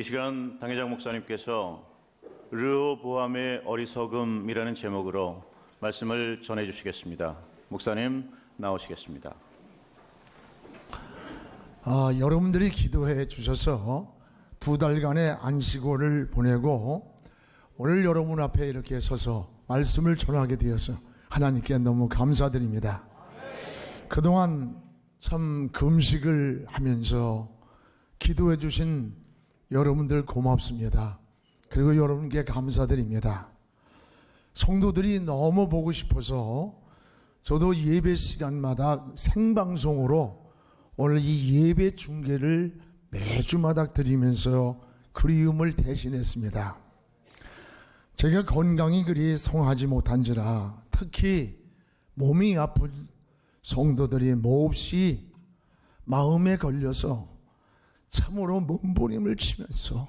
이 시간 당회장 목사님께서 르호보암의 어리석음이라는 제목으로 말씀을 전해 주시겠습니다. 목사님 나오시겠습니다. 여러분들이 기도해 주셔서 2달간의 안식월을 보내고 오늘 여러분 앞에 이렇게 서서 말씀을 전하게 되어서 하나님께 너무 감사드립니다. 그동안 참 금식을 하면서 기도해 주신 여러분들 고맙습니다. 그리고 여러분께 감사드립니다. 성도들이 너무 보고 싶어서 저도 예배 시간마다 생방송으로 오늘 이 예배 중계를 매주마다 드리면서 그리움을 대신했습니다. 제가 건강이 그리 성하지 못한지라 특히 몸이 아픈 성도들이 몹시 마음에 걸려서 참으로 몸부림을 치면서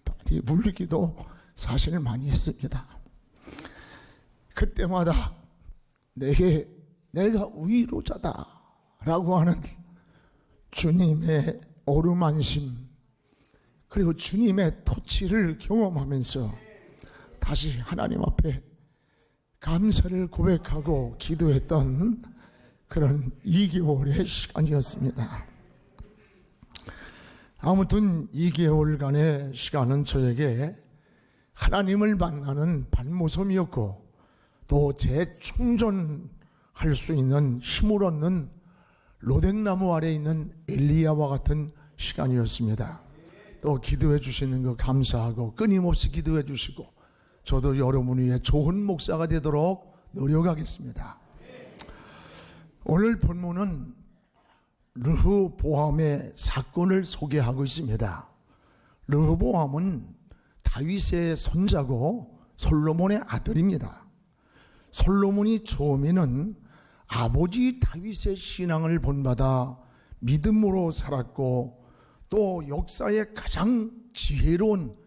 많이 울기도 사실 많이 했습니다. 그때마다 내가 위로자다 라고 하는 주님의 어루만심 그리고 주님의 터치를 경험하면서 다시 하나님 앞에 감사를 고백하고 기도했던 그런 2개월의 시간이었습니다. 아무튼 2개월간의 시간은 저에게 하나님을 만나는 발모섬이었고 또 재충전할 수 있는 힘을 얻는 로댕나무 아래에 있는 엘리야와 같은 시간이었습니다. 또 기도해 주시는 거 감사하고 끊임없이 기도해 주시고 저도 여러분 위해 좋은 목사가 되도록 노력하겠습니다. 오늘 본문은 르호보암의 사건을 소개하고 있습니다. 르호보암은 다윗의 손자고 솔로몬의 아들입니다. 솔로몬이 처음에는 아버지 다윗의 신앙을 본받아 믿음으로 살았고 또 역사의 가장 지혜로운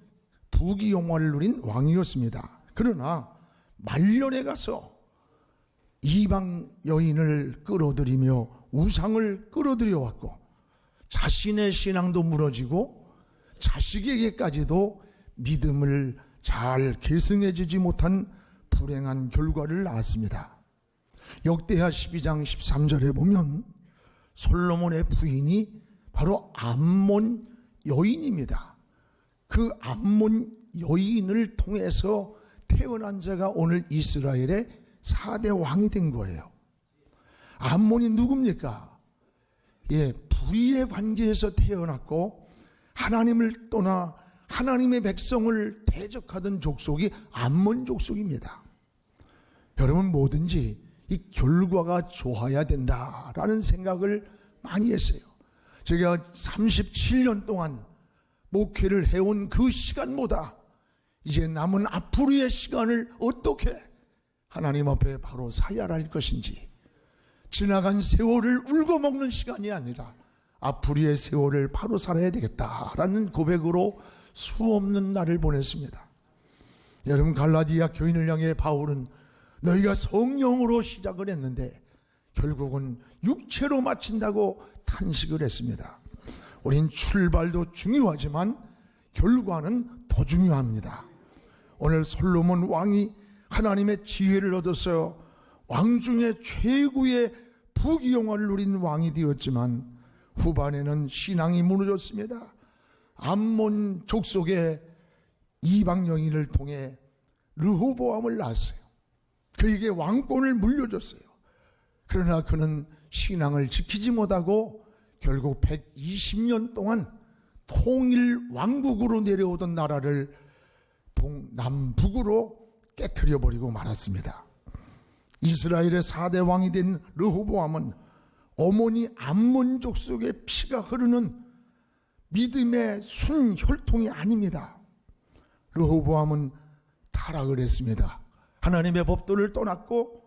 부귀영화를 누린 왕이었습니다. 그러나 말년에 가서 이방 여인을 끌어들이며 우상을 끌어들여 왔고 자신의 신앙도 무너지고 자식에게까지도 믿음을 잘 계승해 주지 못한 불행한 결과를 낳았습니다. 역대하 12장 13절에 보면 솔로몬의 부인이 바로 암몬 여인입니다. 그 암몬 여인을 통해서 태어난 자가 오늘 이스라엘의 4대 왕이 된 거예요. 암몬이 누굽니까? 불의의 관계에서 태어났고 하나님을 떠나 하나님의 백성을 대적하던 족속이 암몬 족속입니다. 여러분 뭐든지 이 결과가 좋아야 된다라는 생각을 많이 했어요. 제가 37년 동안 목회를 해온 그 시간보다 이제 남은 앞으로의 시간을 어떻게 하나님 앞에 바로 사야할 것인지 지나간 세월을 울고먹는 시간이 아니라 앞으로의 세월을 바로 살아야 되겠다라는 고백으로 수없는 날을 보냈습니다. 여러분 갈라디아 교인을 향해 바울은 너희가 성령으로 시작을 했는데 결국은 육체로 마친다고 탄식을 했습니다. 우린 출발도 중요하지만 결과는 더 중요합니다. 오늘 솔로몬 왕이 하나님의 지혜를 얻어서 왕 중에 최고의 부귀영화를 누린 왕이 되었지만 후반에는 신앙이 무너졌습니다. 암몬 족속의 이방 여인을 통해 르호보암을 낳았어요. 그에게 왕권을 물려줬어요. 그러나 그는 신앙을 지키지 못하고 결국 120년 동안 통일 왕국으로 내려오던 나라를 남북으로 깨트려 버리고 말았습니다. 이스라엘의 4대 왕이 된 르호보암은 어머니 암몬 족속의 피가 흐르는 믿음의 순혈통이 아닙니다. 르호보암은 타락을 했습니다. 하나님의 법도를 떠났고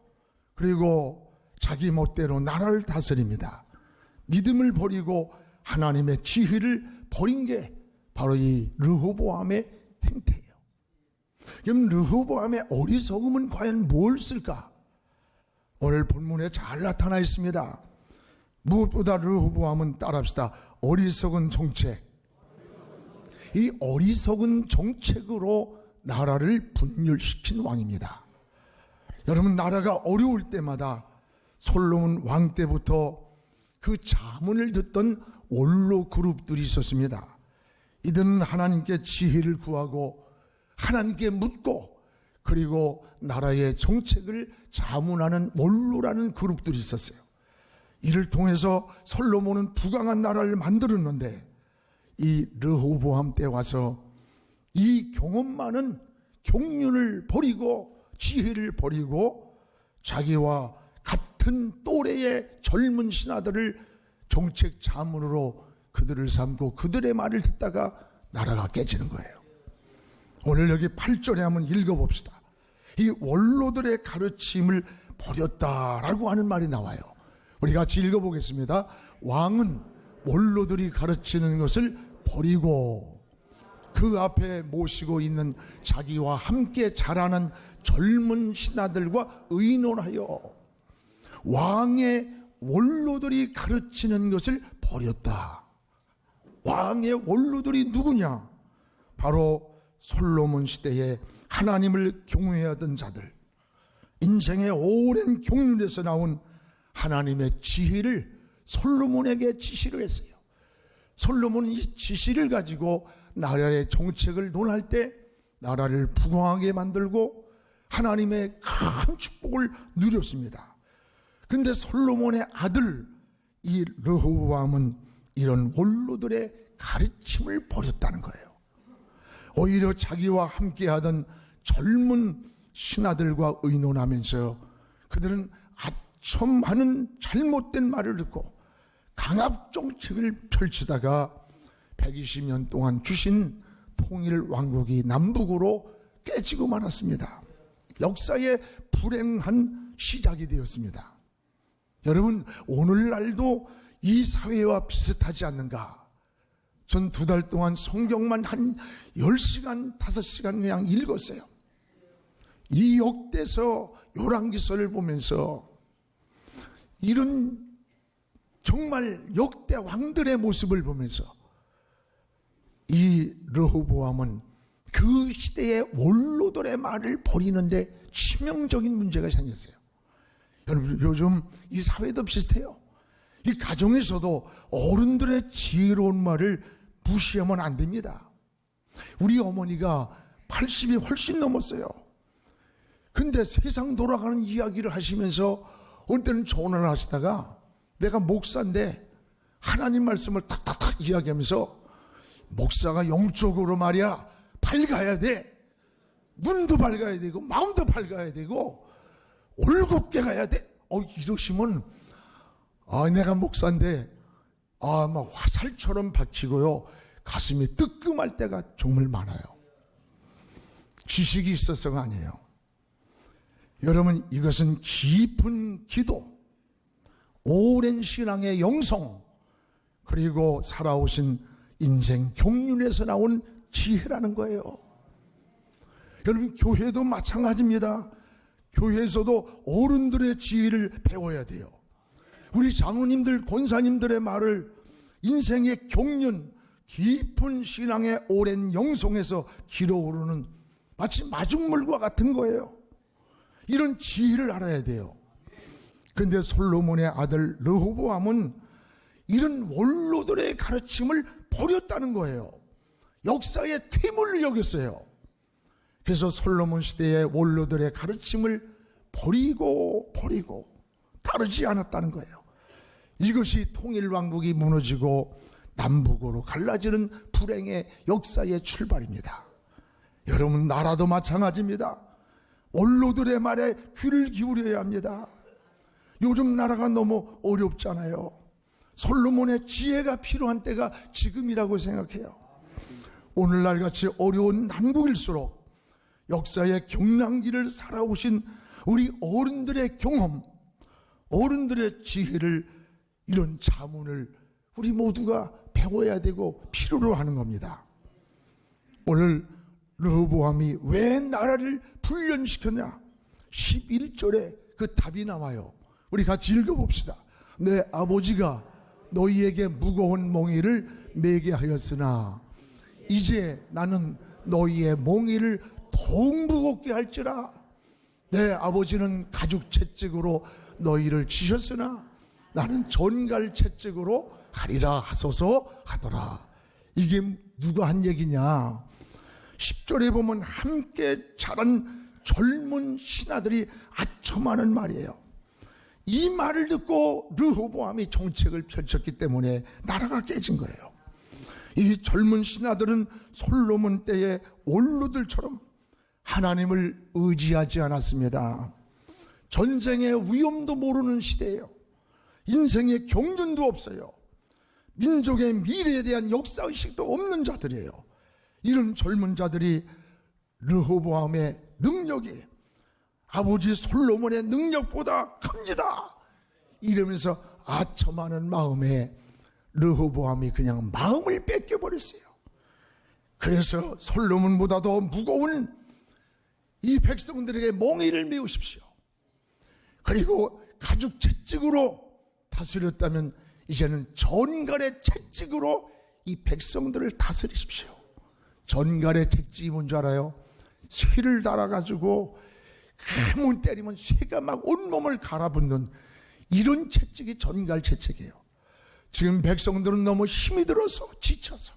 그리고 자기 멋대로 나라를 다스립니다. 믿음을 버리고 하나님의 지혜를 버린 게 바로 이 르호보암의 행태예요. 그럼 르호보암의 어리석음은 과연 무엇일까? 오늘 본문에 잘 나타나 있습니다. 무엇보다 르호보암은 따라합시다. 어리석은 정책. 이 어리석은 정책으로 나라를 분열시킨 왕입니다. 여러분, 나라가 어려울 때마다 솔로몬 왕 때부터 그 자문을 듣던 원로 그룹들이 있었습니다. 이들은 하나님께 지혜를 구하고 하나님께 묻고 그리고 나라의 정책을 자문하는 원로라는 그룹들이 있었어요. 이를 통해서 솔로몬은 부강한 나라를 만들었는데 이 르호보암 때 와서 이 경험 많은 경륜을 버리고 지혜를 버리고 자기와 같은 또래의 젊은 신하들을 정책 자문으로 그들을 삼고 그들의 말을 듣다가 나라가 깨지는 거예요. 오늘 여기 8절에 한번 읽어봅시다. 이 원로들의 가르침을 버렸다라고 하는 말이 나와요. 우리 같이 읽어보겠습니다. 왕은 원로들이 가르치는 것을 버리고 그 앞에 모시고 있는 자기와 함께 자라는 젊은 신하들과 의논하여 왕의 원로들이 가르치는 것을 버렸다. 왕의 원로들이 누구냐? 바로 솔로몬 시대에 하나님을 경외하던 자들, 인생의 오랜 경륜에서 나온 하나님의 지혜를 솔로몬에게 지시를 했어요. 솔로몬은 이 지시를 가지고 나라의 정책을 논할 때 나라를 부강하게 만들고 하나님의 큰 축복을 누렸습니다. 그런데 솔로몬의 아들 이 르호보암은 이런 원로들의 가르침을 버렸다는 거예요. 오히려 자기와 함께하던 젊은 신하들과 의논하면서 그들은 아첨 하는 잘못된 말을 듣고 강압 정책을 펼치다가 120년 동안 주신 통일 왕국이 남북으로 깨지고 말았습니다. 역사의 불행한 시작이 되었습니다. 여러분, 오늘날도 이 사회와 비슷하지 않는가? 전 2달 동안 성경만 한 10시간, 5시간 그냥 읽었어요. 이 역대서 열왕기서를 보면서 이런 정말 역대 왕들의 모습을 보면서 이 르호보암은 그 시대의 원로들의 말을 버리는데 치명적인 문제가 생겼어요. 여러분, 요즘 이 사회도 비슷해요. 이 가정에서도 어른들의 지혜로운 말을 무시하면 안 됩니다. 우리 어머니가 80이 훨씬 넘었어요. 근데 세상 돌아가는 이야기를 하시면서 어느 때는 전화를 하시다가 내가 목사인데 하나님 말씀을 탁탁탁 이야기하면서 목사가 영적으로 말이야 밝아야 돼. 눈도 밝아야 되고 마음도 밝아야 되고 올곧게 가야 돼. 이러시면 내가 목사인데 막 화살처럼 박히고요. 가슴이 뜨끔할 때가 정말 많아요. 지식이 있어서가 아니에요. 여러분, 이것은 깊은 기도, 오랜 신앙의 영성, 그리고 살아오신 인생 경륜에서 나온 지혜라는 거예요. 여러분, 교회도 마찬가지입니다. 교회에서도 어른들의 지혜를 배워야 돼요. 우리 장로님들, 권사님들의 말을 인생의 경륜, 깊은 신앙의 오랜 영성에서 길어오르는 마치 마중물과 같은 거예요. 이런 지혜를 알아야 돼요. 그런데 솔로몬의 아들 르호보암은 이런 원로들의 가르침을 버렸다는 거예요. 역사의 퇴물을 여겼어요. 그래서 솔로몬 시대의 원로들의 가르침을 버리고 따르지 않았다는 거예요. 이것이 통일왕국이 무너지고 남북으로 갈라지는 불행의 역사의 출발입니다. 여러분, 나라도 마찬가지입니다. 원로들의 말에 귀를 기울여야 합니다. 요즘 나라가 너무 어렵잖아요. 솔로몬의 지혜가 필요한 때가 지금이라고 생각해요. 오늘날 같이 어려운 난국일수록 역사의 경랑기를 살아오신 우리 어른들의 경험, 어른들의 지혜를, 이런 자문을 우리 모두가 배워야 되고 필요로 하는 겁니다. 오늘 르호보암이 왜 나라를 불련시켰냐? 11절에 그 답이 나와요. 우리 같이 읽어봅시다. 내 아버지가 너희에게 무거운 몽이를 매게 하였으나 이제 나는 너희의 몽이를 더욱 무겁게 할지라. 내 아버지는 가죽 채찍으로 너희를 치셨으나 나는 전갈 채찍으로 하리라 하소서 하더라. 이게 누가 한 얘기냐? 10절에 보면 함께 자란 젊은 신하들이 아첨하는 말이에요. 이 말을 듣고 르호보암이 정책을 펼쳤기 때문에 나라가 깨진 거예요. 이 젊은 신하들은 솔로몬 때의 원로들처럼 하나님을 의지하지 않았습니다. 전쟁의 위험도 모르는 시대예요. 인생의 경륜도 없어요. 민족의 미래에 대한 역사의식도 없는 자들이에요. 이런 젊은 자들이 르호보암의 능력이 아버지 솔로몬의 능력보다 큽니다. 이러면서 아첨하는 마음에 르호보암이 그냥 마음을 뺏겨버렸어요. 그래서 솔로몬보다 더 무거운 이 백성들에게 몽이를 메우십시오. 그리고 가죽 채찍으로 다스렸다면 이제는 전갈의 채찍으로 이 백성들을 다스리십시오. 전갈의 채찍이 뭔지 알아요? 쇠를 달아가지고 한번 때리면 쇠가 막 온몸을 갈아붙는 이런 채찍이 전갈 채찍이에요. 지금 백성들은 너무 힘이 들어서 지쳐서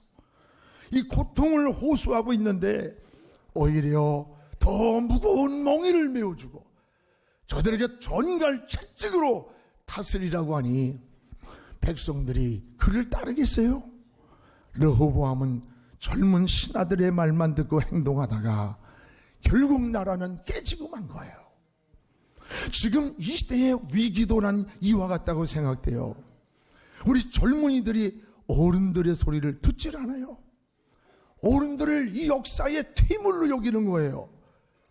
이 고통을 호소하고 있는데 오히려 더 무거운 몽이를 메워주고 저들에게 전갈 채찍으로 다스리라고 하니 백성들이 그를 따르겠어요? 르호보암은 젊은 신하들의 말만 듣고 행동하다가 결국 나라는 깨지고 만 거예요. 지금 이 시대의 위기도 난 이와 같다고 생각돼요. 우리 젊은이들이 어른들의 소리를 듣질 않아요. 어른들을 이 역사의 퇴물로 여기는 거예요.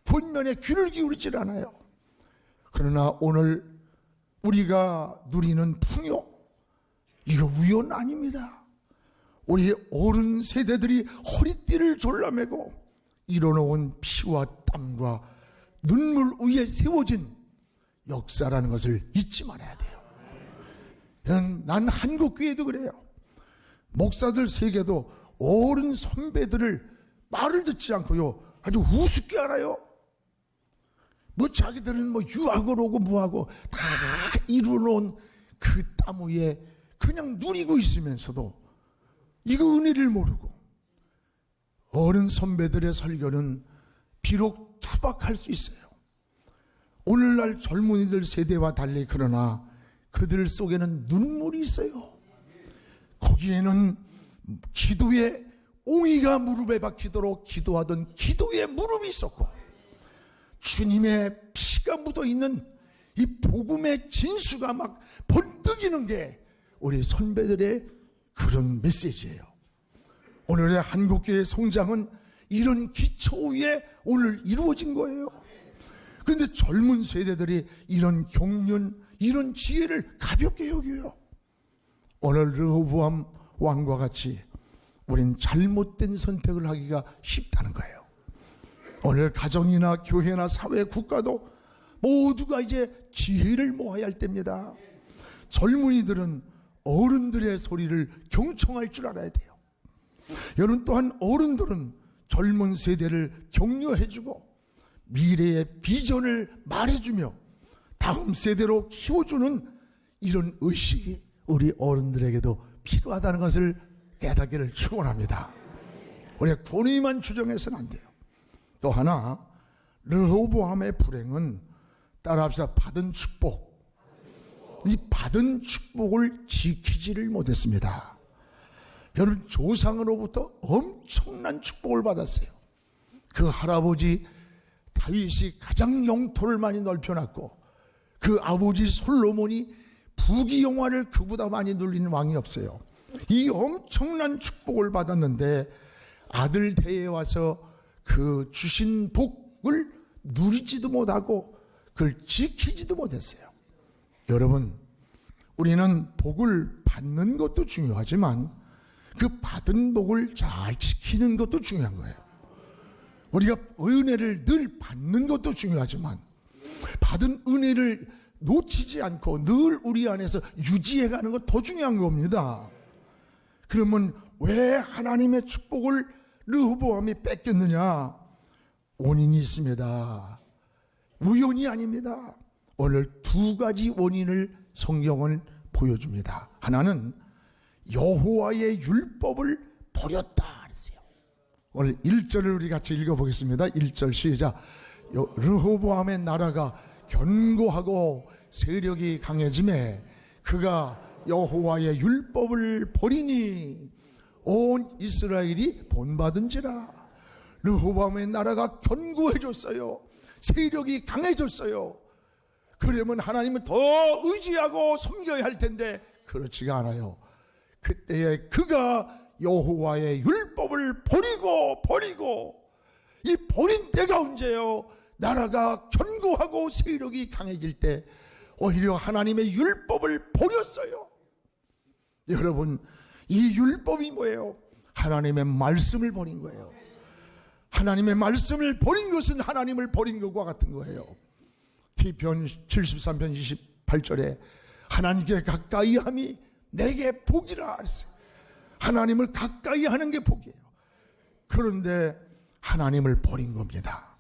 분면에 귀를 기울이질 않아요. 그러나 오늘 우리가 누리는 풍요, 이거 우연 아닙니다. 우리 어른 세대들이 허리띠를 졸라매고 일어놓은 피와 땀과 눈물 위에 세워진 역사라는 것을 잊지 말아야 돼요. 난 한국교회도 그래요. 목사들 세계도 어른 선배들을 말을 듣지 않고요, 아주 우습게 알아요. 뭐 자기들은 뭐 유학을 오고 뭐하고 다 이루어놓은 그 땀 위에 그냥 누리고 있으면서도 이거 은혜를 모르고, 어른 선배들의 설교는 비록 투박할 수 있어요. 오늘날 젊은이들 세대와 달리 그러나 그들 속에는 눈물이 있어요. 거기에는 기도의 옹이가 무릎에 박히도록 기도하던 기도의 무릎이 있었고, 주님의 피가 묻어있는 이 복음의 진수가 막 번뜩이는 게 우리 선배들의 그런 메시지예요. 오늘의 한국교회의 성장은 이런 기초 위에 오늘 이루어진 거예요. 그런데 젊은 세대들이 이런 경륜, 이런 지혜를 가볍게 여겨요. 오늘 르호보암 왕과 같이 우린 잘못된 선택을 하기가 쉽다는 거예요. 오늘 가정이나 교회나 사회, 국가도 모두가 이제 지혜를 모아야 할 때입니다. 젊은이들은 어른들의 소리를 경청할 줄 알아야 돼요. 여러분 또한 어른들은 젊은 세대를 격려해주고 미래의 비전을 말해주며 다음 세대로 키워주는 이런 의식이 우리 어른들에게도 필요하다는 것을 깨닫기를 축원합니다. 우리가 권위만 주장해서는 안 돼요. 또 하나, 르호보암의 불행은 따라합시다. 받은 축복. 이 받은 축복을 지키지를 못했습니다. 여러분, 조상으로부터 엄청난 축복을 받았어요. 그 할아버지 다윗이 가장 영토를 많이 넓혀놨고, 그 아버지 솔로몬이 부귀영화를 그보다 많이 누리는 왕이 없어요. 이 엄청난 축복을 받았는데 아들 대에 와서 그 주신 복을 누리지도 못하고 그걸 지키지도 못했어요. 여러분, 우리는 복을 받는 것도 중요하지만 그 받은 복을 잘 지키는 것도 중요한 거예요. 우리가 은혜를 늘 받는 것도 중요하지만 받은 은혜를 놓치지 않고 늘 우리 안에서 유지해가는 것 더 중요한 겁니다. 그러면 왜 하나님의 축복을 르호보암이 뺏겼느냐? 원인이 있습니다. 우연이 아닙니다. 오늘 두 가지 원인을 성경은 보여줍니다. 하나는 여호와의 율법을 버렸다 그랬어요. 오늘 1절을 우리 같이 읽어보겠습니다. 1절 시작. 르호보암의 나라가 견고하고 세력이 강해짐에 그가 여호와의 율법을 버리니 온 이스라엘이 본받은지라. 르호보암의 나라가 견고해졌어요. 세력이 강해졌어요. 그러면 하나님은 더 의지하고 섬겨야 할 텐데 그렇지가 않아요. 그때에 그가 여호와의 율법을 버리고 이 버린 때가 언제요? 나라가 견고하고 세력이 강해질 때 오히려 하나님의 율법을 버렸어요. 여러분, 이 율법이 뭐예요? 하나님의 말씀을 버린 거예요. 하나님의 말씀을 버린 것은 하나님을 버린 것과 같은 거예요. 시편 73편 28절에 하나님께 가까이 함이 내게 복이라 했어요. 하나님을 가까이 하는 게 복이에요. 그런데 하나님을 버린 겁니다.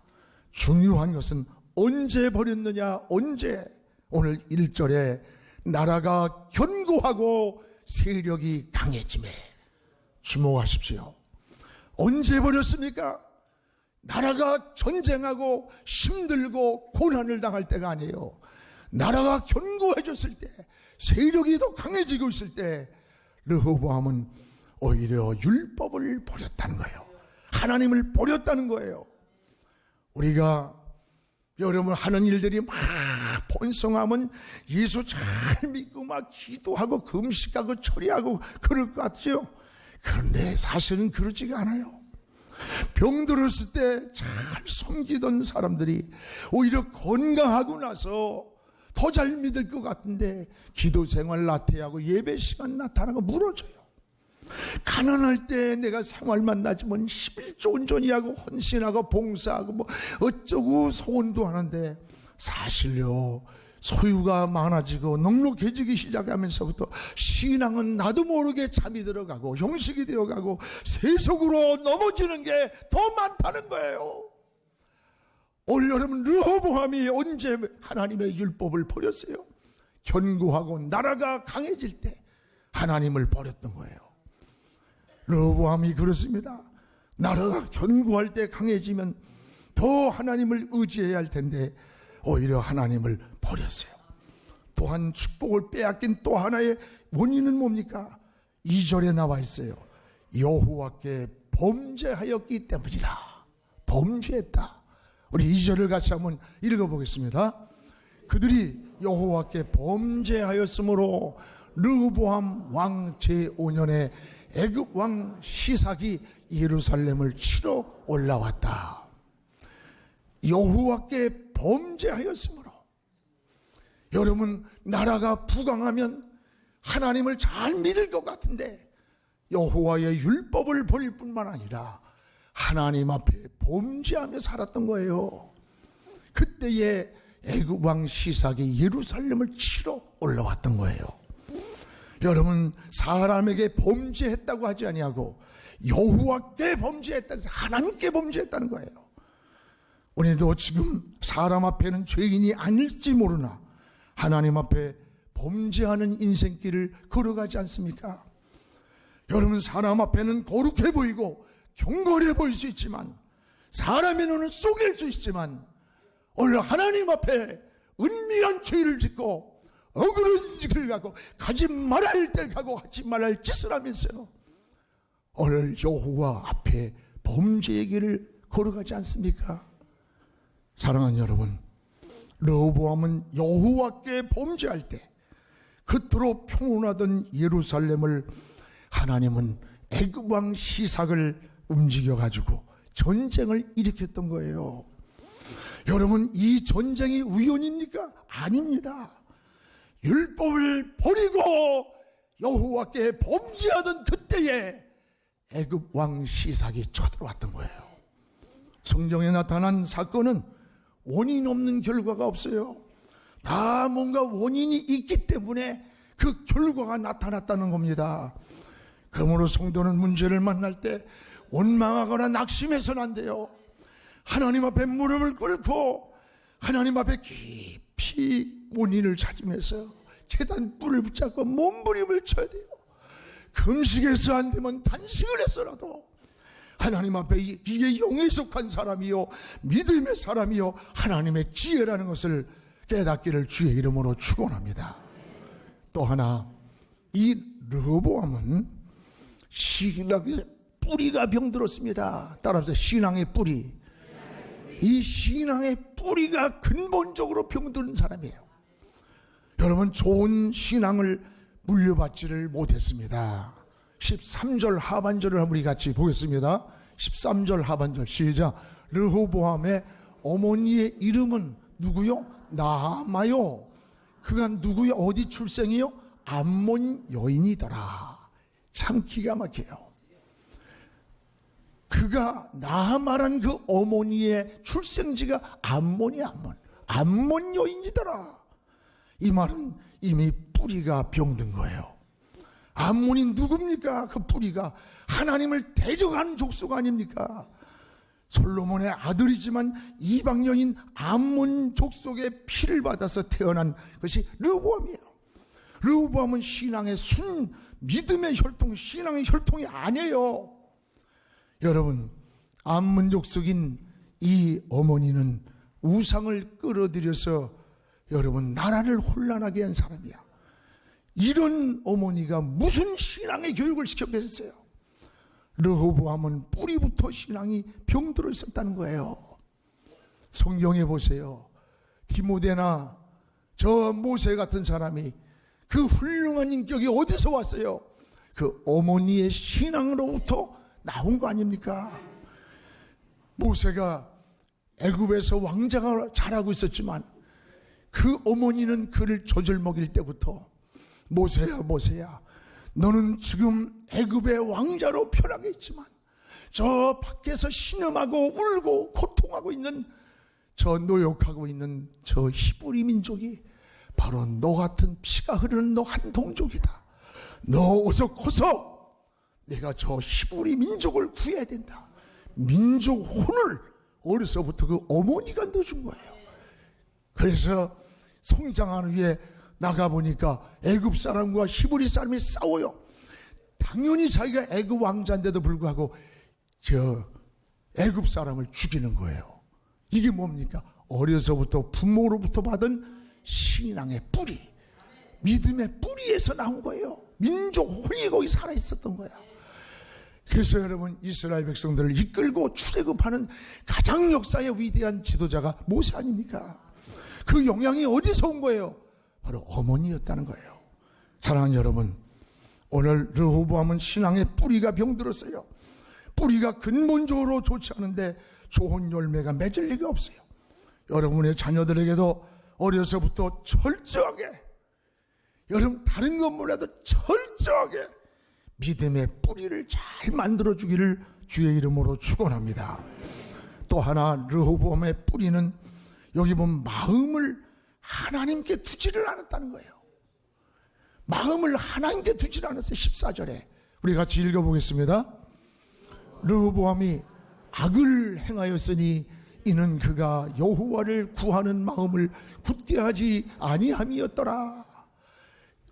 중요한 것은 언제 버렸느냐? 언제? 오늘 1절에 나라가 견고하고 세력이 강해짐에 주목하십시오. 언제 버렸습니까? 나라가 전쟁하고 힘들고 고난을 당할 때가 아니에요. 나라가 견고해졌을 때, 세력이 더 강해지고 있을 때 르호보암은 오히려 율법을 버렸다는 거예요. 하나님을 버렸다는 거예요. 우리가 여러분 하는 일들이 막 번성하면 예수 잘 믿고 막 기도하고 금식하고 처리하고 그럴 것 같죠. 그런데 사실은 그렇지가 않아요. 병들었을 때 잘 섬기던 사람들이 오히려 건강하고 나서 더 잘 믿을 것 같은데 기도 생활 나태하고 예배 시간 나타나고 무너져요. 가난할 때 내가 생활만 나지만 11조 온전히하고 헌신하고 봉사하고 뭐 어쩌고 소원도 하는데 사실요 소유가 많아지고 넉넉해지기 시작하면서부터 신앙은 나도 모르게 잠이 들어가고 형식이 되어가고 세속으로 넘어지는 게 더 많다는 거예요. 오늘 여러분 르호보암이 언제 하나님의 율법을 버렸어요? 견고하고 나라가 강해질 때 하나님을 버렸던 거예요. 르호보암이 그렇습니다. 나라가 견고할 때 강해지면 더 하나님을 의지해야 할 텐데 오히려 하나님을 버렸어요. 또한 축복을 빼앗긴 또 하나의 원인은 뭡니까? 2절에 나와 있어요. 여호와께 범죄하였기 때문이라. 범죄했다. 우리 2절을 같이 한번 읽어보겠습니다. 그들이 여호와께 범죄하였으므로 르호보암 왕 제5년에 애굽 왕 시삭이 예루살렘을 치러 올라왔다. 여호와께 범죄하였으므로. 여러분 나라가 부강하면 하나님을 잘 믿을 것 같은데 여호와의 율법을 버릴 뿐만 아니라 하나님 앞에 범죄하며 살았던 거예요. 그때에 애굽 왕 시삭이 예루살렘을 치러 올라왔던 거예요. 여러분 사람에게 범죄했다고 하지 아니하고 여호와께 범죄했다는, 하나님께 범죄했다는 거예요. 우리도 지금 사람 앞에는 죄인이 아닐지 모르나 하나님 앞에 범죄하는 인생길을 걸어가지 않습니까? 여러분 사람 앞에는 거룩해 보이고 경건해 보일 수 있지만 사람의 눈은 속일 수 있지만 오늘 하나님 앞에 은밀한 죄를 짓고 억울한 짓을 하고 가지 말아야 할 때 가고 하지 말아야 할 짓을 하면서 오늘 여호와 앞에 범죄의 길을 걸어가지 않습니까? 사랑하는 여러분, 르호보암은 여호와께 범죄할 때 그토록 평온하던 예루살렘을 하나님은 애굽 왕 시삭을 움직여가지고 전쟁을 일으켰던 거예요. 여러분 이 전쟁이 우연입니까? 아닙니다. 율법을 버리고 여호와께 범죄하던 그때에 애굽 왕 시삭이 쳐들어왔던 거예요. 성경에 나타난 사건은 원인 없는 결과가 없어요. 다 뭔가 원인이 있기 때문에 그 결과가 나타났다는 겁니다. 그러므로 성도는 문제를 만날 때 원망하거나 낙심해서는 안 돼요. 하나님 앞에 무릎을 꿇고 하나님 앞에 깊이 원인을 찾으면서 제단 뿔을 붙잡고 몸부림을 쳐야 돼요. 금식해서 안 되면 단식을 해서라도 하나님 앞에 이게 영에 속한 사람이요 믿음의 사람이요 하나님의 지혜라는 것을 깨닫기를 주의 이름으로 축원합니다. 또 하나, 이 르호보암은 신앙의 뿌리가 병들었습니다. 따라서 신앙의 뿌리. 이 신앙의 뿌리가 근본적으로 병든 사람이에요. 여러분, 좋은 신앙을 물려받지를 못했습니다. 13절 하반절을 우리 같이 보겠습니다. 13절 하반절 시작. 르호보암의 어머니의 이름은 누구요? 나아마요. 그가 누구요? 어디 출생이요? 암몬 여인이더라. 참 기가 막혀요. 그가 나아마란 그 어머니의 출생지가 암몬이 암몬 여인이더라. 이 말은 이미 뿌리가 병든 거예요. 암몬이 누굽니까? 그 뿌리가 하나님을 대적하는 족속 아닙니까? 솔로몬의 아들이지만 이방 여인 암몬 족속의 피를 받아서 태어난 것이 르호보암이에요. 르호보암은 신앙의 믿음의 혈통, 신앙의 혈통이 아니에요. 여러분, 암몬 족속인 이 어머니는 우상을 끌어들여서 여러분 나라를 혼란하게 한 사람이야. 이런 어머니가 무슨 신앙의 교육을 시켰겠어요? 르호보암은 뿌리부터 신앙이 병들어 있었다는 거예요. 성경에 보세요. 디모데나 저 모세 같은 사람이 그 훌륭한 인격이 어디서 왔어요? 그 어머니의 신앙으로부터 나온 거 아닙니까? 모세가 애굽에서 왕자가 자라고 있었지만 그 어머니는 그를 젖을 먹일 때부터 모세야 모세야, 너는 지금 애굽의 왕자로 편하게 있지만 저 밖에서 신음하고 울고 고통하고 있는 저 노역하고 있는 저 히브리 민족이 바로 너 같은 피가 흐르는 너 한 동족이다. 너 어서 커서 내가 저 히브리 민족을 구해야 된다. 민족 혼을 어려서부터 그 어머니가 넣어준 거예요. 그래서 성장한 후에 나가보니까 애굽 사람과 히브리 사람이 싸워요. 당연히 자기가 애굽 왕자인데도 불구하고 저 애굽 사람을 죽이는 거예요. 이게 뭡니까? 어려서부터 부모로부터 받은 신앙의 뿌리, 믿음의 뿌리에서 나온 거예요. 민족 혼이 거기 살아있었던 거야. 그래서 여러분, 이스라엘 백성들을 이끌고 출애굽하는 가장 역사의 위대한 지도자가 모세 아닙니까? 그 영향이 어디서 온 거예요? 바로 어머니였다는 거예요. 사랑하는 여러분, 오늘 르호보암은 신앙의 뿌리가 병들었어요. 뿌리가 근본적으로 좋지 않은데 좋은 열매가 맺을 리가 없어요. 여러분의 자녀들에게도 어려서부터 철저하게, 여러분 다른 건 몰라도 철저하게 믿음의 뿌리를 잘 만들어주기를 주의 이름으로 축원합니다. 또 하나, 르호보암의 뿌리는 여기 보면 마음을 하나님께 두지를 않았다는 거예요. 마음을 하나님께 두지를 않았어요. 14절에 우리 같이 읽어보겠습니다. 르호보암이 악을 행하였으니 이는 그가 여호와를 구하는 마음을 굳게 하지 아니함이었더라.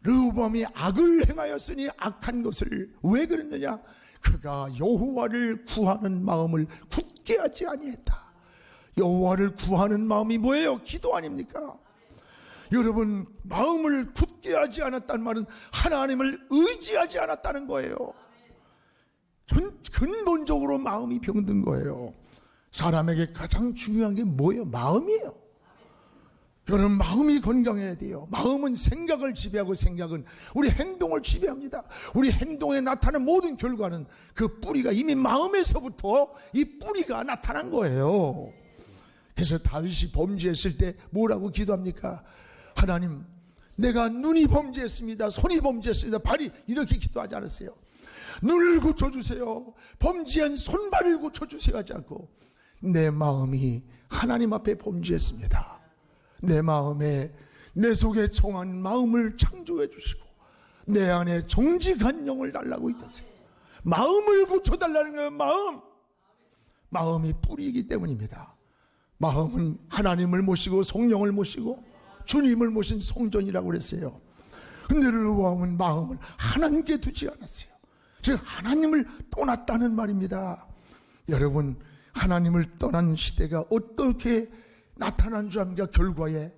르호보암이 악을 행하였으니 악한 것을 왜 그랬느냐? 그가 여호와를 구하는 마음을 굳게 하지 아니했다. 여호와를 구하는 마음이 뭐예요? 기도 아닙니까? 여러분, 마음을 굳게 하지 않았다는 말은 하나님을 의지하지 않았다는 거예요. 근본적으로 마음이 병든 거예요. 사람에게 가장 중요한 게 뭐예요? 마음이에요. 여러분, 마음이 건강해야 돼요. 마음은 생각을 지배하고 생각은 우리 행동을 지배합니다. 우리 행동에 나타나는 모든 결과는 그 뿌리가 이미 마음에서부터 이 뿌리가 나타난 거예요. 그래서 다윗이 범죄했을 때 뭐라고 기도합니까? 하나님, 내가 눈이 범죄했습니다. 손이 범죄했습니다. 발이, 이렇게 기도하지 않았어요. 눈을 고쳐주세요. 범죄한 손발을 고쳐주세요 하지 않고 내 마음이 하나님 앞에 범죄했습니다. 내 마음에, 내 속에 청한 마음을 창조해 주시고 내 안에 정직한 영을 달라고 있다세요. 마음을 고쳐달라는 거예요. 마음이 뿌리이기 때문입니다. 마음은 하나님을 모시고 성령을 모시고 주님을 모신 성전이라고 그랬어요. 근데 르호보암은 마음을 하나님께 두지 않았어요. 즉 하나님을 떠났다는 말입니다. 여러분, 하나님을 떠난 시대가 어떻게 나타난 줄 압니까? 결과에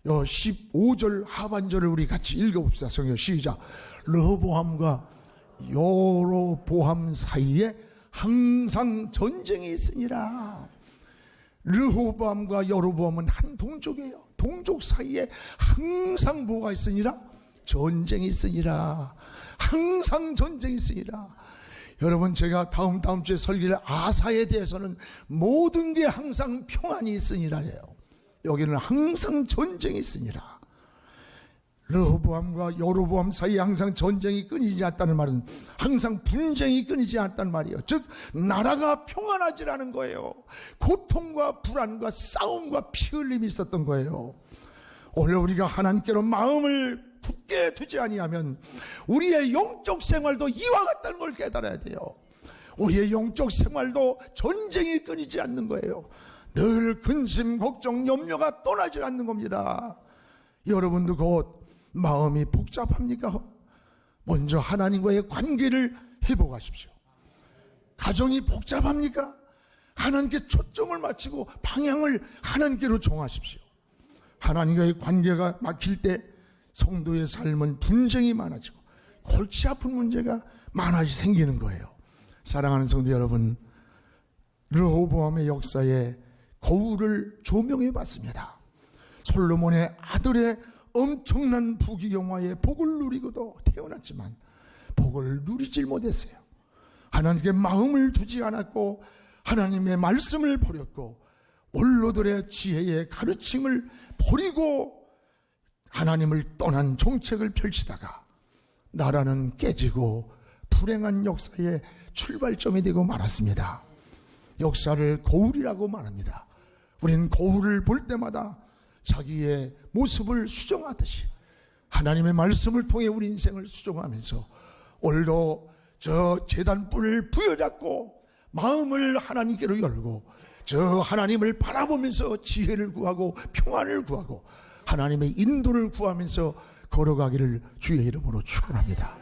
15절 하반절을 우리 같이 읽어봅시다. 성경 시작. 르호보암과 여로보암 사이에 항상 전쟁이 있으니라. 르호보암과 여로보암은 한 동족이에요. 동족 사이에 항상 뭐가 있으니라? 전쟁이 있으니라. 항상 전쟁이 있으니라. 여러분, 제가 다음 주에 설교를 아사에 대해서는 모든 게 항상 평안이 있으니라 해요. 여기는 항상 전쟁이 있으니라. 르호보암과 여로보암 사이에 항상 전쟁이 끊이지 않았다는 말은 항상 분쟁이 끊이지 않았다는 말이에요. 즉 나라가 평안하지 않은 거예요. 고통과 불안과 싸움과 피 흘림이 있었던 거예요. 오늘 우리가 하나님께로 마음을 굳게 두지 아니하면 우리의 영적 생활도 이와 같다는 걸 깨달아야 돼요. 우리의 영적 생활도 전쟁이 끊이지 않는 거예요. 늘 근심, 걱정, 염려가 떠나지 않는 겁니다. 여러분도 곧 마음이 복잡합니까? 먼저 하나님과의 관계를 회복하십시오. 가정이 복잡합니까? 하나님께 초점을 맞추고 방향을 하나님께로 정하십시오. 하나님과의 관계가 막힐 때 성도의 삶은 분쟁이 많아지고 골치 아픈 문제가 많아지 생기는 거예요. 사랑하는 성도 여러분, 르호보암의 역사에 거울을 조명해 봤습니다. 솔로몬의 아들의 엄청난 부귀영화의 복을 누리고도 태어났지만 복을 누리질 못했어요. 하나님께 마음을 두지 않았고 하나님의 말씀을 버렸고 원로들의 지혜의 가르침을 버리고 하나님을 떠난 정책을 펼치다가 나라는 깨지고 불행한 역사의 출발점이 되고 말았습니다. 역사를 거울이라고 말합니다. 우리는 거울을 볼 때마다 자기의 모습을 수정하듯이 하나님의 말씀을 통해 우리 인생을 수정하면서 오늘도 저 제단불을 부여잡고 마음을 하나님께로 열고 저 하나님을 바라보면서 지혜를 구하고 평안을 구하고 하나님의 인도를 구하면서 걸어가기를 주의 이름으로 축원합니다.